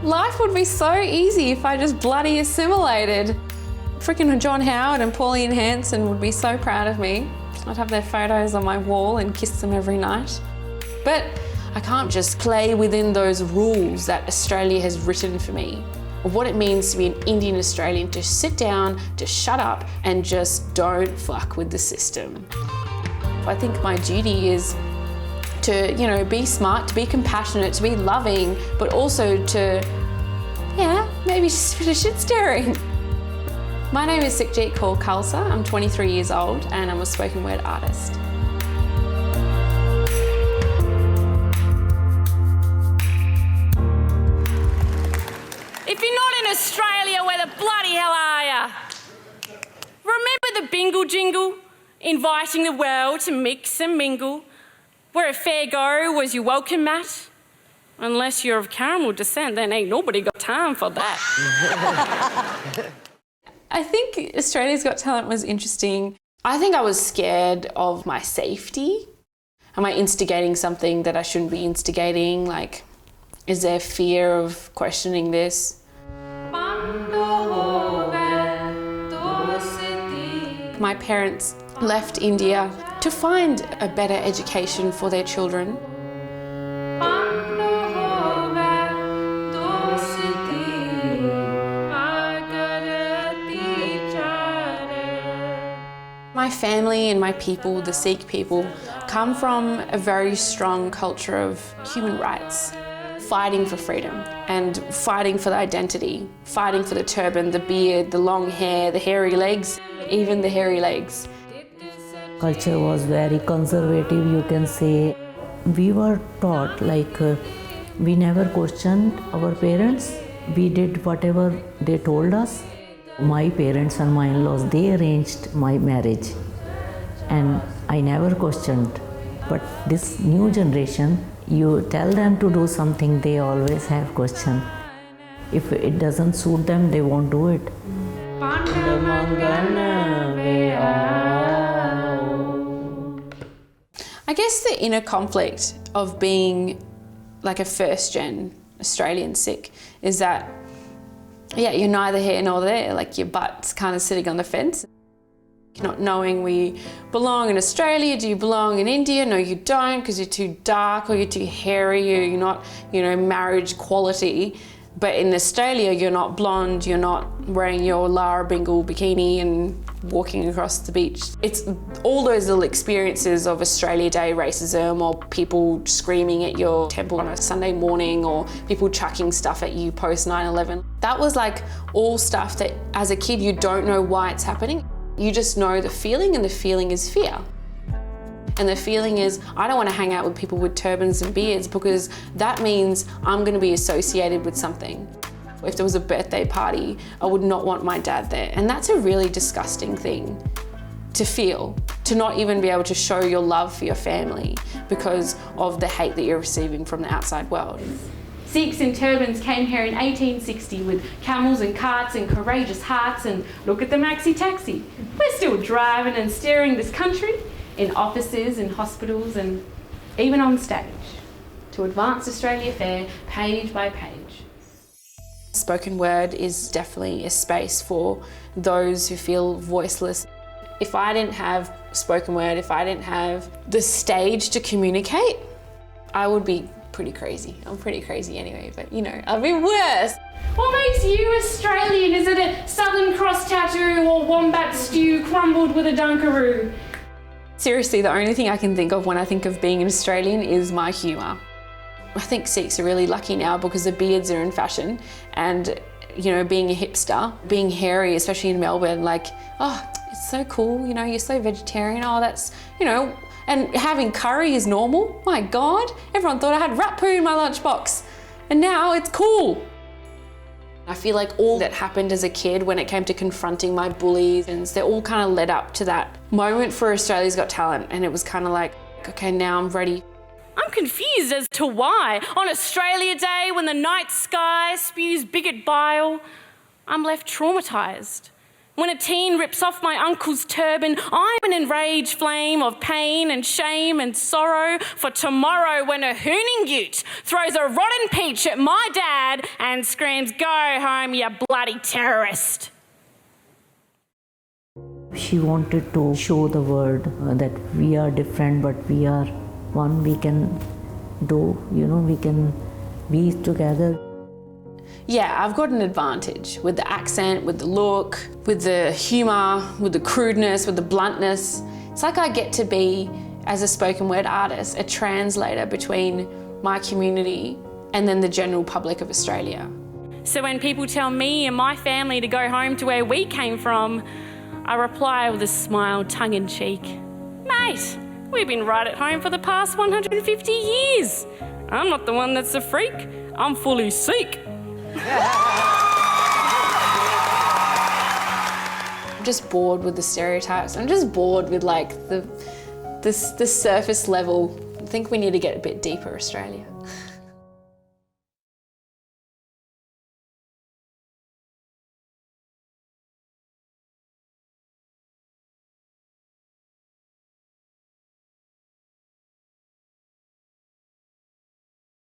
Life would be so easy if I just bloody assimilated. Freaking John Howard and Pauline Hanson would be so proud of me. I'd have their photos on my wall and kiss them every night. But I can't just play within those rules that Australia has written for me, of what it means to be an Indian Australian, to sit down, to shut up and just don't fuck with the system. I think my duty is to, be smart, to be compassionate, to be loving, but also to, maybe just a bit of shit stirring. My name is Sukhjit Kaur Khalsa. I'm 23 years old and I'm a spoken word artist. If you're not in Australia, where the bloody hell are ya? Remember the bingle jingle, inviting the world to mix and mingle, where a fair go was your welcome mat? Unless you're of caramel descent, then ain't nobody got time for that. I think Australia's Got Talent was interesting. I think I was scared of my safety. Am I instigating something that I shouldn't be instigating? Like, is there fear of questioning this? My parents left India to find a better education for their children. My family and my people, the Sikh people, come from a very strong culture of human rights, fighting for freedom and fighting for the identity, fighting for the turban, the beard, the long hair, the hairy legs, even the hairy legs. Culture was very conservative, you can say. We were taught we never questioned our parents. We did whatever they told us. My parents and my in-laws, they arranged my marriage and I never questioned. But this new generation, you tell them to do something, they always have question. If it doesn't suit them, they won't do it. I guess the inner conflict of being like a first-gen Australian Sikh is that you're neither here nor there, like your butt's kind of sitting on the fence. Not knowing where you belong in Australia, do you belong in India? No, you don't, because you're too dark or you're too hairy, you're not, marriage quality. But in Australia, you're not blonde, you're not wearing your Lara Bingle bikini and walking across the beach. It's all those little experiences of Australia Day racism, or people screaming at your temple on a Sunday morning, or people chucking stuff at you post 9/11. That was like all stuff that as a kid you don't know why it's happening. You just know the feeling, and the feeling is fear. And the feeling is, I don't want to hang out with people with turbans and beards because that means I'm going to be associated with something. If there was a birthday party, I would not want my dad there. And that's a really disgusting thing to feel, to not even be able to show your love for your family because of the hate that you're receiving from the outside world. Sikhs in turbans came here in 1860 with camels and carts and courageous hearts, and look at the maxi taxi. We're still driving and steering this country in offices, in hospitals, and even on stage to advance Australia fair, page by page. Spoken word is definitely a space for those who feel voiceless. If I didn't have spoken word, if I didn't have the stage to communicate, I would be pretty crazy. I'm pretty crazy anyway, but I'd be worse. What makes you Australian? Is it a Southern Cross tattoo or wombat stew crumbled with a Dunkaroo? Seriously, the only thing I can think of when I think of being an Australian is my humour. I think Sikhs are really lucky now because the beards are in fashion, and being a hipster, being hairy, especially in Melbourne, it's so cool, you're so vegetarian, that's, and having curry is normal. My God, everyone thought I had rat poo in my lunchbox, and now it's cool. I feel like all that happened as a kid when it came to confronting my bullies, and they all kind of led up to that moment for Australia's Got Talent, and it was kind of like, okay, now I'm ready. I'm confused as to why, on Australia Day, when the night sky spews bigot bile, I'm left traumatised. When a teen rips off my uncle's turban, I'm an enraged flame of pain and shame and sorrow for tomorrow when a hooning ute throws a rotten peach at my dad and screams, "Go home, you bloody terrorist." She wanted to show the world that we are different, but we are one. We can we can be together. Yeah, I've got an advantage with the accent, with the look, with the humour, with the crudeness, with the bluntness. It's like I get to be, as a spoken word artist, a translator between my community and then the general public of Australia. So when people tell me and my family to go home to where we came from, I reply with a smile, tongue-in-cheek, "Mate, we've been right at home for the past 150 years. I'm not the one that's a freak. I'm fully Sikh." I'm just bored with the stereotypes. I'm just bored with like the surface level. I think we need to get a bit deeper, Australia.